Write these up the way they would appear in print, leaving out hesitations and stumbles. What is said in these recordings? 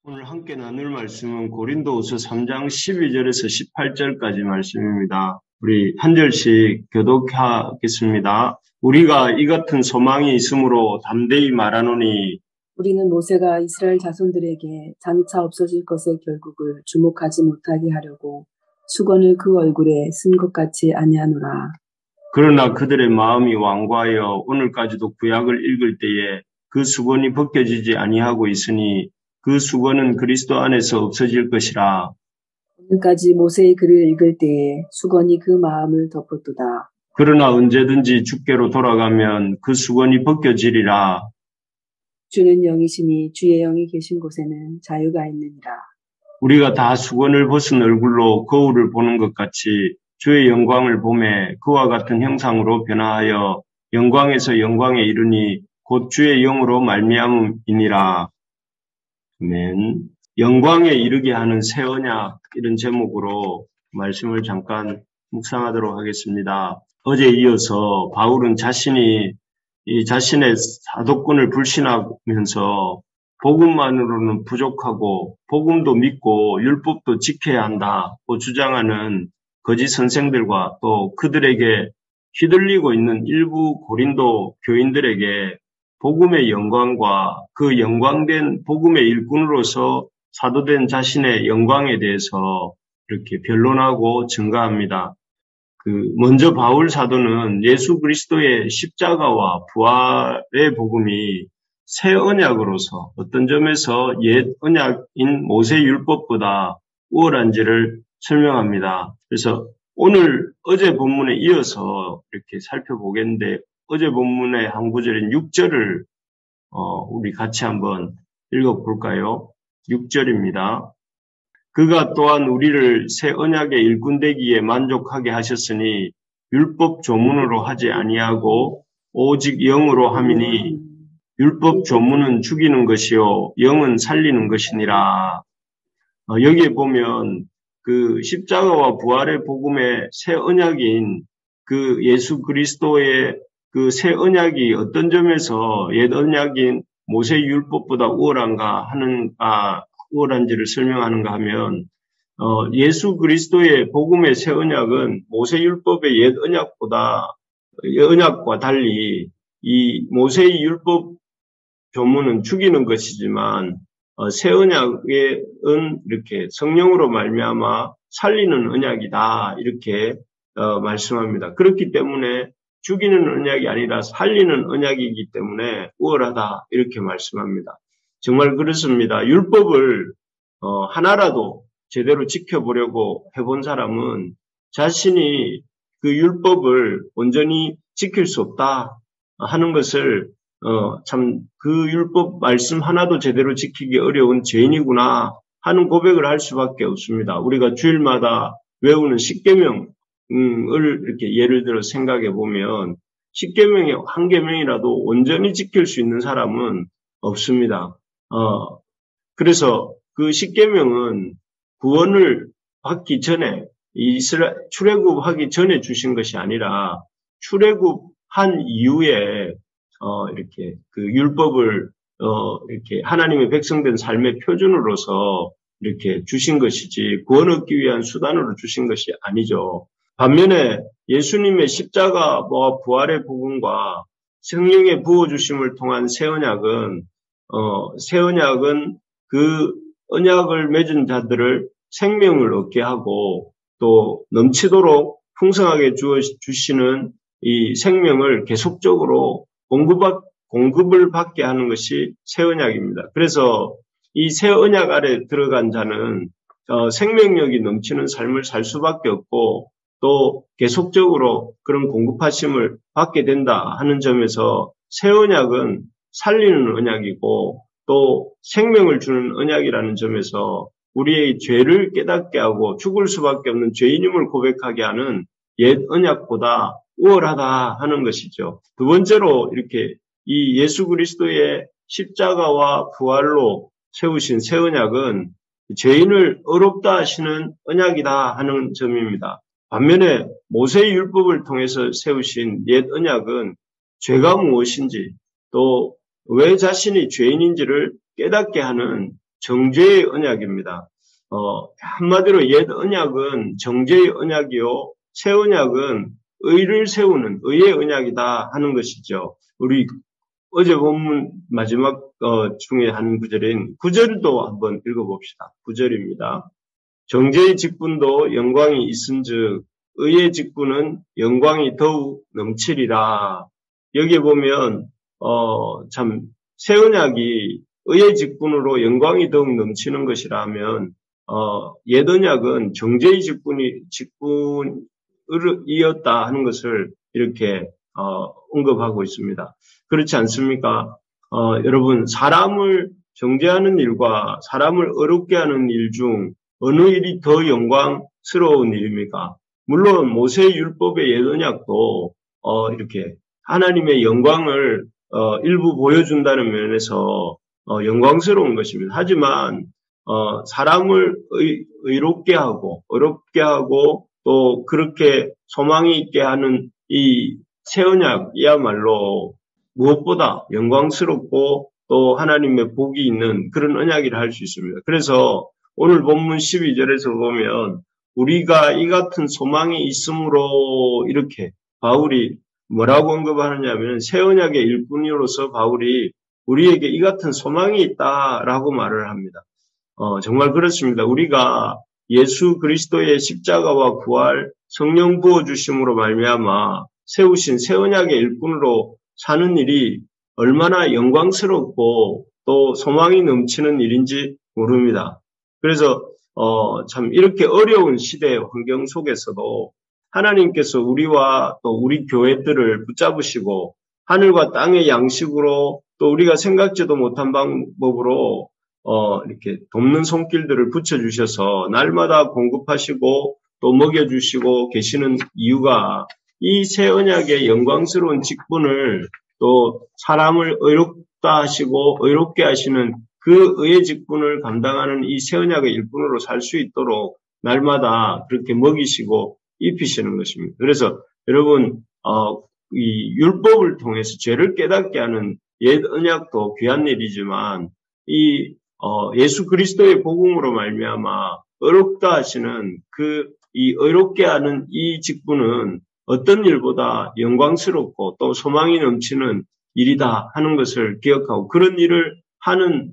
오늘 함께 나눌 말씀은 고린도후서 3장 12절에서 18절까지 말씀입니다. 우리 한 절씩 교독하겠습니다. 우리가 이 같은 소망이 있으므로 담대히 말하노니 우리는 모세가 이스라엘 자손들에게 장차 없어질 것의 결국을 주목하지 못하게 하려고 수건을 그 얼굴에 쓴 것 같이 아니하노라. 그러나 그들의 마음이 완고하여 오늘까지도 구약을 읽을 때에 그 수건이 벗겨지지 아니하고 있으니 그 수건은 그리스도 안에서 없어질 것이라. 오늘까지 모세의 글을 읽을 때에 수건이 그 마음을 덮었도다. 그러나 언제든지 주께로 돌아가면 그 수건이 벗겨지리라. 주는 영이시니 주의 영이 계신 곳에는 자유가 있느니라. 우리가 다 수건을 벗은 얼굴로 거울을 보는 것 같이 주의 영광을 보매 그와 같은 형상으로 변화하여 영광에서 영광에 이르니 곧 주의 영으로 말미암음이니라. 아멘. 영광에 이르게 하는 새 언약, 이런 제목으로 말씀을 잠깐 묵상하도록 하겠습니다. 어제에 이어서 바울은 자신의 사도권을 불신하면서 복음만으로는 부족하고 복음도 믿고 율법도 지켜야 한다고 주장하는 거짓 선생들과 또 그들에게 휘둘리고 있는 일부 고린도 교인들에게 복음의 영광과 그 영광된 복음의 일꾼으로서 사도된 자신의 영광에 대해서 이렇게 변론하고 증가합니다. 먼저 바울 사도는 예수 그리스도의 십자가와 부활의 복음이 새 언약으로서 어떤 점에서 옛 언약인 모세 율법보다 우월한지를 설명합니다. 그래서 오늘 어제 본문에 이어서 이렇게 살펴보겠는데 어제 본문의 한 구절인 6절을 우리 같이 한번 읽어볼까요? 6절입니다. 그가 또한 우리를 새 언약의 일꾼되기에 만족하게 하셨으니 율법 조문으로 하지 아니하고 오직 영으로 함이니 율법 조문은 죽이는 것이요 영은 살리는 것이니라. 여기에 보면 그 십자가와 부활의 복음의 새 언약인 그 예수 그리스도의 그 새 언약이 어떤 점에서 옛 언약인 모세 율법보다 우월한지를 설명하는가 하면 예수 그리스도의 복음의 새 언약은 모세 율법의 옛 언약과 달리 이 모세의 율법 조문은 죽이는 것이지만 새 언약은 이렇게 성령으로 말미암아 살리는 언약이다 이렇게 말씀합니다. 그렇기 때문에 죽이는 언약이 아니라 살리는 언약이기 때문에 우월하다 이렇게 말씀합니다. 정말 그렇습니다. 율법을 하나라도 제대로 지켜보려고 해본 사람은 자신이 그 율법을 온전히 지킬 수 없다 하는 것을 참 그 율법 말씀 하나도 제대로 지키기 어려운 죄인이구나 하는 고백을 할 수밖에 없습니다. 우리가 주일마다 외우는 십계명을 이렇게 예를 들어 생각해 보면 십계명의 한 계명이라도 온전히 지킬 수 있는 사람은 없습니다. 그래서 그 십계명은 구원을 받기 전에 출애굽하기 전에 주신 것이 아니라 출애굽한 이후에 이렇게 그 율법을 이렇게 하나님의 백성된 삶의 표준으로서 이렇게 주신 것이지 구원 얻기 위한 수단으로 주신 것이 아니죠. 반면에 예수님의 십자가와 부활의 복음과 성령의 부어주심을 통한 새 언약은 그 언약을 맺은 자들을 생명을 얻게 하고 또 넘치도록 풍성하게 주시는 이 생명을 계속적으로 공급을 받게 하는 것이 새 언약입니다. 그래서 이 새 언약 아래 들어간 자는 생명력이 넘치는 삶을 살 수밖에 없고 또 계속적으로 그런 공급하심을 받게 된다 하는 점에서 새 언약은 살리는 언약이고 또 생명을 주는 언약이라는 점에서 우리의 죄를 깨닫게 하고 죽을 수밖에 없는 죄인임을 고백하게 하는 옛 언약보다 우월하다 하는 것이죠. 두 번째로 이렇게 이 예수 그리스도의 십자가와 부활로 세우신 새 언약은 죄인을 의롭다 하시는 언약이다 하는 점입니다. 반면에 모세의 율법을 통해서 세우신 옛 언약은 죄가 무엇인지 또 왜 자신이 죄인인지를 깨닫게 하는 정죄의 언약입니다. 한마디로 옛 언약은 정죄의 언약이요, 새 언약은 의를 세우는 의의 언약이다 하는 것이죠. 우리 어제 본문 마지막 중에 한 구절인 9절도 한번 읽어봅시다. 9절입니다. 정죄의 직분도 영광이 있은즉 의의 직분은 영광이 더욱 넘치리라. 여기 보면 참 새 언약이 의의 직분으로 영광이 더욱 넘치는 것이라면 옛 언약은 정죄의 직분이었다 하는 것을 이렇게 언급하고 있습니다. 그렇지 않습니까? 여러분, 사람을 정죄하는 일과 사람을 어렵게 하는 일 중 어느 일이 더 영광스러운 일입니까? 물론 모세의 율법의 옛 언약도 이렇게 하나님의 영광을 일부 보여준다는 면에서 영광스러운 것입니다. 하지만 사람을 의롭게 하고 어렵게 하고 또 그렇게 소망이 있게 하는 이 새 언약이야말로 무엇보다 영광스럽고 또 하나님의 복이 있는 그런 언약이라 할 수 있습니다. 그래서 오늘 본문 12절에서 보면 우리가 이 같은 소망이 있으므로 이렇게 바울이 뭐라고 언급하느냐면 새 언약의 일꾼으로서 바울이 우리에게 이 같은 소망이 있다라고 말을 합니다. 정말 그렇습니다. 우리가 예수 그리스도의 십자가와 부활, 성령 부어주심으로 말미암아 세우신 새 언약의 일꾼으로 사는 일이 얼마나 영광스럽고 또 소망이 넘치는 일인지 모릅니다. 그래서 참 이렇게 어려운 시대의 환경 속에서도 하나님께서 우리와 또 우리 교회들을 붙잡으시고 하늘과 땅의 양식으로 또 우리가 생각지도 못한 방법으로 이렇게 돕는 손길들을 붙여주셔서 날마다 공급하시고 또 먹여주시고 계시는 이유가 이 새 언약의 영광스러운 직분을 또 사람을 의롭다 하시고 의롭게 하시는 그 의의 직분을 감당하는 이 새 언약의 일꾼으로 살 수 있도록 날마다 그렇게 먹이시고 입히시는 것입니다. 그래서 여러분 이 율법을 통해서 죄를 깨닫게 하는 옛 언약도 귀한 일이지만 이 예수 그리스도의 복음으로 말미암아 의롭다 하시는 이 의롭게 하는 이 직분은 어떤 일보다 영광스럽고 또 소망이 넘치는 일이다 하는 것을 기억하고 그런 일을 하는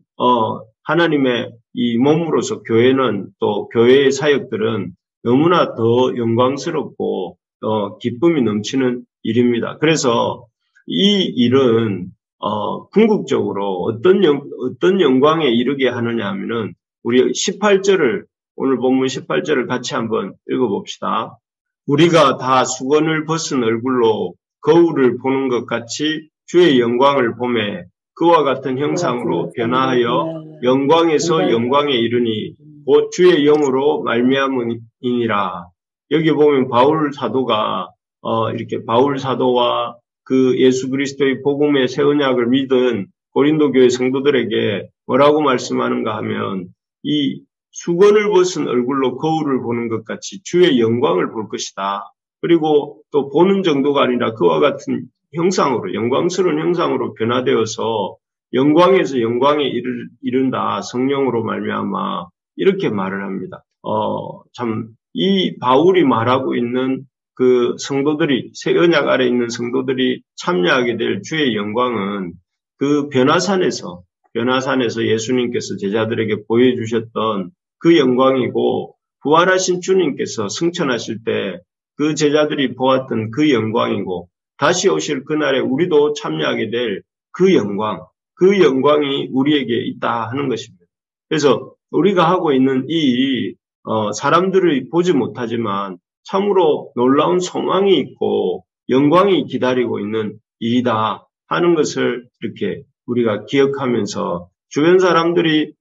하나님의 이 몸으로서 교회는 또 교회의 사역들은 너무나 더 영광스럽고 기쁨이 넘치는 일입니다. 그래서 이 일은 궁극적으로 어떤 영광에 이르게 하느냐 하면은 우리 18절을 오늘 본문 18절을 같이 한번 읽어봅시다. 우리가 다 수건을 벗은 얼굴로 거울을 보는 것 같이 주의 영광을 보매 그와 같은 형상으로 변화하여 영광에서 영광에 이르니 곧 주의 영으로 말미암음이니라. 여기 보면 바울 사도가 이렇게 바울 사도와 그 예수 그리스도의 복음의 새 언약을 믿은 고린도 교회 성도들에게 뭐라고 말씀하는가 하면 이 수건을 벗은 얼굴로 거울을 보는 것 같이 주의 영광을 볼 것이다. 그리고 또 보는 정도가 아니라 그와 같은 형상으로 영광스러운 형상으로 변화되어서 영광에서 영광에 이른다. 성령으로 말미암아 이렇게 말을 합니다. 참 이 바울이 말하고 있는 그 성도들이 새 언약 아래 있는 성도들이 참여하게 될 주의 영광은 그 변화산에서 예수님께서 제자들에게 보여주셨던 그 영광이고 부활하신 주님께서 승천하실 때 그 제자들이 보았던 그 영광이고 다시 오실 그날에 우리도 참여하게 될 그 영광이 우리에게 있다 하는 것입니다. 그래서 우리가 하고 있는 이 일이 사람들이 보지 못하지만 참으로 놀라운 소망이 있고 영광이 기다리고 있는 일이다 하는 것을 이렇게 우리가 기억하면서 주변 사람들이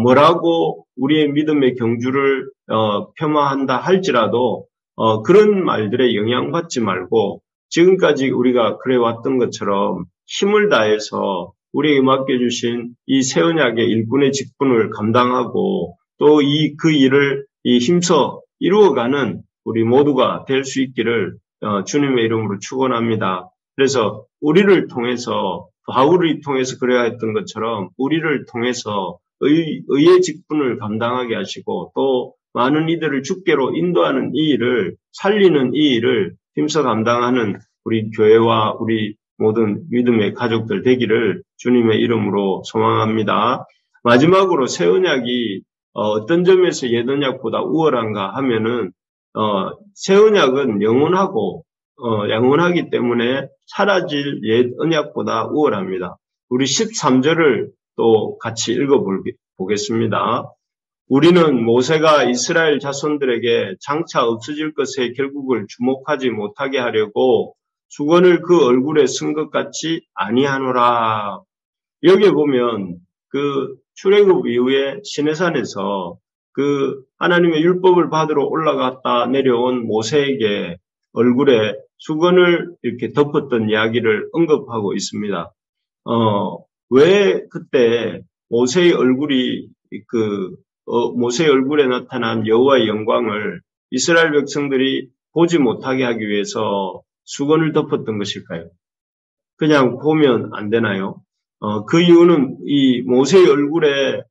뭐라고 우리의 믿음의 경주를 폄하한다 할지라도 그런 말들에 영향받지 말고 지금까지 우리가 그래왔던 것처럼 힘을 다해서 우리에게 맡겨주신 이 새 언약의 일꾼의 직분을 감당하고 또 그 일을 힘써 이루어가는 우리 모두가 될 수 있기를 주님의 이름으로 축원합니다. 그래서 우리를 통해서 바울이 통해서 그래야 했던 것처럼 우리를 통해서 의의 직분을 감당하게 하시고 또 많은 이들을 주께로 인도하는 이 일을 살리는 이 일을 힘써 감당하는 우리 교회와 우리 모든 믿음의 가족들 되기를 주님의 이름으로 소망합니다. 마지막으로 새 언약이 어떤 점에서 옛 언약보다 우월한가 하면은 새 언약은 영원하기 때문에 사라질 옛 언약보다 우월합니다. 우리 13절을 또 같이 읽어보겠습니다. 우리는 모세가 이스라엘 자손들에게 장차 없어질 것의 결국을 주목하지 못하게 하려고 수건을 그 얼굴에 쓴 것 같이 아니하노라. 여기 보면 그 출애굽 이후에 시내산에서 그 하나님의 율법을 받으러 올라갔다 내려온 모세에게 얼굴에 수건을 이렇게 덮었던 이야기를 언급하고 있습니다. 왜 그때 모세의 얼굴이 모세의 얼굴에 나타난 여호와의 영광을 이스라엘 백성들이 보지 못하게 하기 위해서 수건을 덮었던 것일까요? 그냥 보면 안 되나요? 그 이유는 이 모세의 얼굴에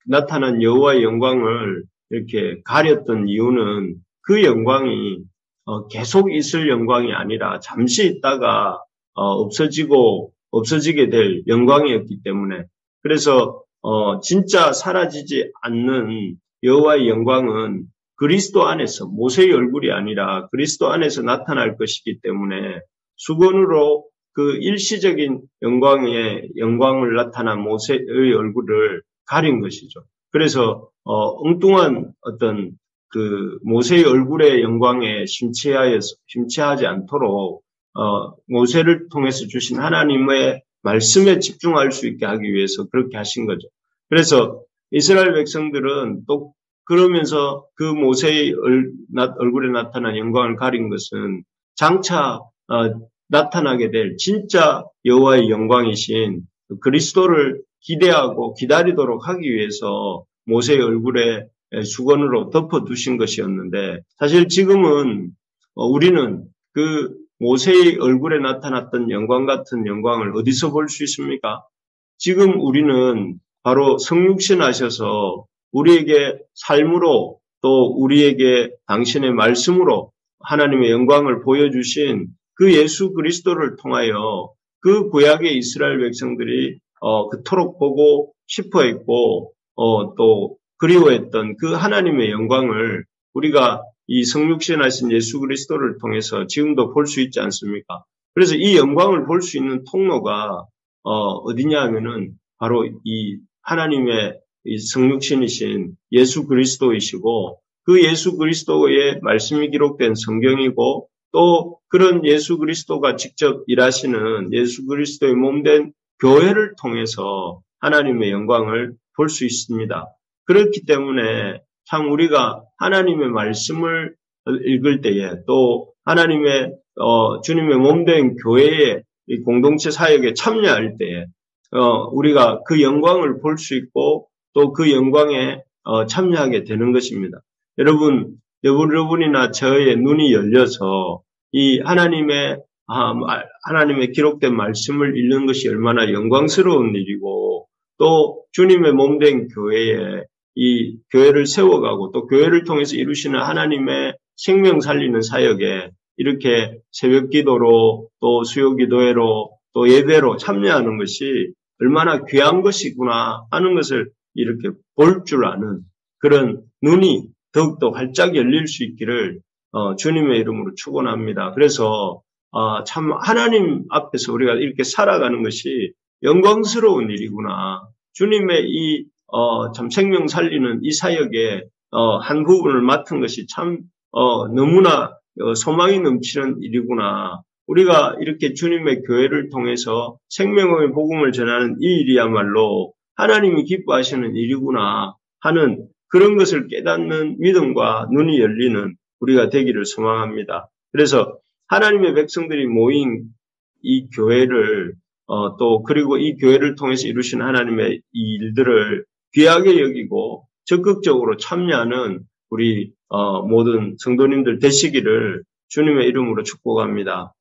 나타난 여호와의 영광을 이렇게 가렸던 이유는 그 영광이 계속 있을 영광이 아니라 잠시 있다가 없어지게 될 영광이었기 때문에 그래서 진짜 사라지지 않는 여호와의 영광은 그리스도 안에서 모세의 얼굴이 아니라 그리스도 안에서 나타날 것이기 때문에 수건으로 그 일시적인 영광을 나타난 모세의 얼굴을 가린 것이죠. 그래서 엉뚱한 어떤 그 모세의 얼굴의 영광에 심취하지 않도록 모세를 통해서 주신 하나님의 말씀에 집중할 수 있게 하기 위해서 그렇게 하신 거죠. 그래서 이스라엘 백성들은 또 그러면서 그 모세의 얼굴에 나타난 영광을 가린 것은 장차 나타나게 될 진짜 여호와의 영광이신 그리스도를 기대하고 기다리도록 하기 위해서 모세의 얼굴에 수건으로 덮어두신 것이었는데 사실 지금은 우리는 그 모세의 얼굴에 나타났던 영광 같은 영광을 어디서 볼 수 있습니까? 지금 우리는 바로 성육신 하셔서 우리에게 삶으로 또 우리에게 당신의 말씀으로 하나님의 영광을 보여주신 그 예수 그리스도를 통하여 그 구약의 이스라엘 백성들이 그토록 보고 싶어 했고 또 그리워했던 그 하나님의 영광을 우리가 이 성육신 하신 예수 그리스도를 통해서 지금도 볼 수 있지 않습니까? 그래서 이 영광을 볼 수 있는 통로가 어디냐 하면은 바로 이 하나님의 이 성육신이신 예수 그리스도이시고 그 예수 그리스도의 말씀이 기록된 성경이고 또 그런 예수 그리스도가 직접 일하시는 예수 그리스도의 몸된 교회를 통해서 하나님의 영광을 볼 수 있습니다. 그렇기 때문에 참 우리가 하나님의 말씀을 읽을 때에 또 하나님의 주님의 몸된 교회의 이 공동체 사역에 참여할 때에 우리가 그 영광을 볼 수 있고 또 그 영광에 참여하게 되는 것입니다. 여러분이나 저의 눈이 열려서 이 하나님의 기록된 말씀을 읽는 것이 얼마나 영광스러운 일이고 또 주님의 몸된 교회에 이 교회를 세워가고 또 교회를 통해서 이루시는 하나님의 생명 살리는 사역에 이렇게 새벽 기도로 또 수요 기도회로 또 예배로 참여하는 것이 얼마나 귀한 것이구나 하는 것을 이렇게 볼 줄 아는 그런 눈이 더욱더 활짝 열릴 수 있기를 주님의 이름으로 축원합니다. 그래서 참 하나님 앞에서 우리가 이렇게 살아가는 것이 영광스러운 일이구나. 주님의 이 참 생명 살리는 이 사역의 한 부분을 맡은 것이 참 너무나 소망이 넘치는 일이구나. 우리가 이렇게 주님의 교회를 통해서 생명의 복음을 전하는 이 일이야말로 하나님이 기뻐하시는 일이구나 하는 그런 것을 깨닫는 믿음과 눈이 열리는 우리가 되기를 소망합니다. 그래서 하나님의 백성들이 모인 이 교회를 또 그리고 이 교회를 통해서 이루신 하나님의 이 일들을 귀하게 여기고 적극적으로 참여하는 우리 모든 성도님들 되시기를 주님의 이름으로 축복합니다.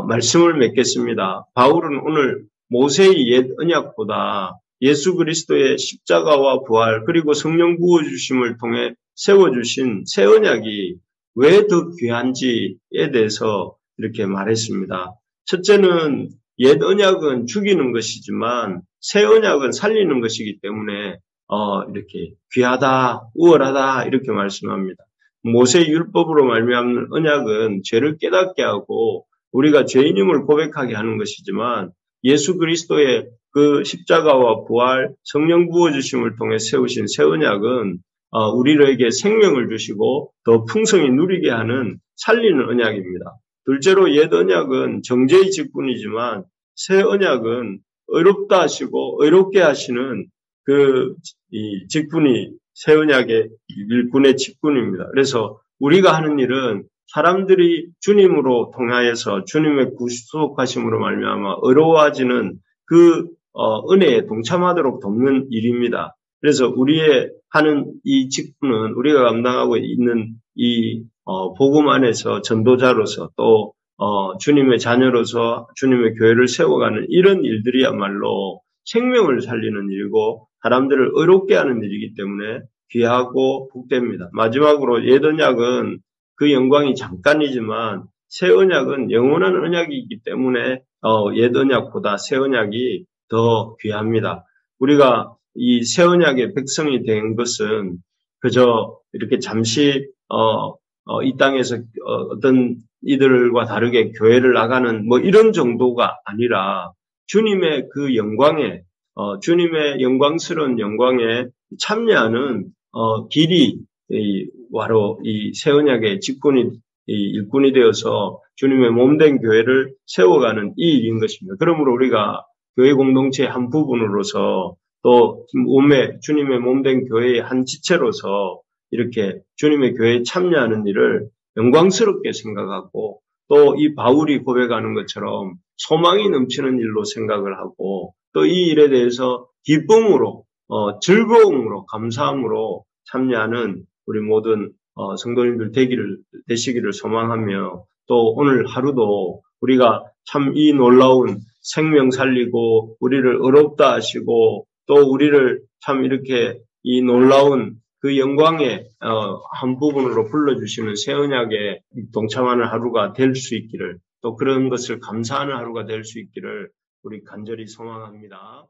말씀을 맺겠습니다. 바울은 오늘 모세의 옛 언약보다 예수 그리스도의 십자가와 부활 그리고 성령 부어주심을 통해 세워주신 새 언약이 왜 더 귀한지에 대해서 이렇게 말했습니다. 첫째는 옛 언약은 죽이는 것이지만 새 언약은 살리는 것이기 때문에 이렇게 귀하다, 우월하다 이렇게 말씀합니다. 모세 율법으로 말미암는 언약은 죄를 깨닫게 하고 우리가 죄인임을 고백하게 하는 것이지만 예수 그리스도의 그 십자가와 부활, 성령 부어주심을 통해 세우신 새 언약은 우리에게 생명을 주시고 더 풍성히 누리게 하는 살리는 언약입니다. 둘째로 옛 언약은 정죄의 직분이지만 새 언약은 의롭다 하시고 의롭게 하시는 이 직분이 새 언약의 일꾼의 직분입니다. 그래서 우리가 하는 일은 사람들이 주님으로 통하여서 주님의 구속하심으로 말미암아 의로워지는 그 은혜에 동참하도록 돕는 일입니다. 그래서 우리의 하는 이 직분은 우리가 감당하고 있는 이 복음 안에서 전도자로서 또 주님의 자녀로서 주님의 교회를 세워가는 이런 일들이야말로 생명을 살리는 일이고 사람들을 의롭게 하는 일이기 때문에 귀하고 복됩니다. 마지막으로 옛 언약은 그 영광이 잠깐이지만 새 언약은 영원한 언약이기 때문에 옛 언약보다 새 언약이 더 귀합니다. 우리가 이 새 언약의 백성이 된 것은 그저 이렇게 잠시 이 땅에서 어떤 이들과 다르게 교회를 나가는 뭐 이런 정도가 아니라 주님의 그 영광에 주님의 영광스러운 영광에 참여하는 길이 바로 이 새 언약의 직분이 일꾼이 되어서 주님의 몸된 교회를 세워가는 이 일인 것입니다. 그러므로 우리가 교회 공동체의 한 부분으로서 또 주님의 몸된 교회의 한 지체로서 이렇게 주님의 교회에 참여하는 일을 영광스럽게 생각하고 또 이 바울이 고백하는 것처럼 소망이 넘치는 일로 생각을 하고 또 이 일에 대해서 기쁨으로 즐거움으로 감사함으로 참여하는 우리 모든 성도님들 되시기를 소망하며 또 오늘 하루도 우리가 참 이 놀라운 생명 살리고 우리를 의롭다 하시고 또 우리를 참 이렇게 이 놀라운 그 영광의 한 부분으로 불러주시는 새 언약에 동참하는 하루가 될 수 있기를 또 그런 것을 감사하는 하루가 될 수 있기를 우리 간절히 소망합니다.